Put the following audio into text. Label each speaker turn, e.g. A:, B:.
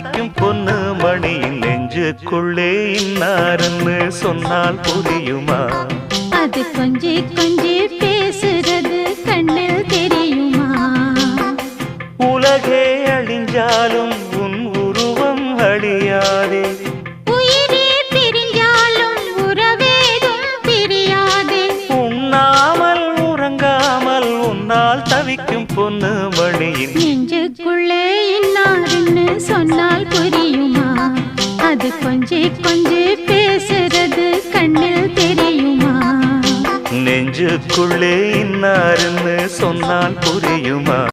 A: தவிக்கும் பொண்ணு மணியின் நெஞ்சுக்குள்ளே இன்னாருன்னு சொன்னால் புரியுமா?
B: அது கொஞ்சி கொஞ்சி பேசுறது கண்ணில் தெரியுமா?
A: உலகே அழிஞ்சாலும் உன் உருவம் அழியாதே,
B: உயிரே பிரிஞ்சாலும் உறவேதும் பிரியாதே.
A: உண்ணாமல் உறங்காமல் உன்னால் தவிக்கும் பொண்ணு மணியின்
B: நெஞ்சுக்குள்ளே இன்னாருன்னு சொன்னால் புரியுமா? அது கொஞ்சி கொஞ்சி பேசுறது கண்ணில் தெரியுமா?
A: நெஞ்சுக்குள்ளே இன்னாருன்னு சொன்னால் புரியுமா?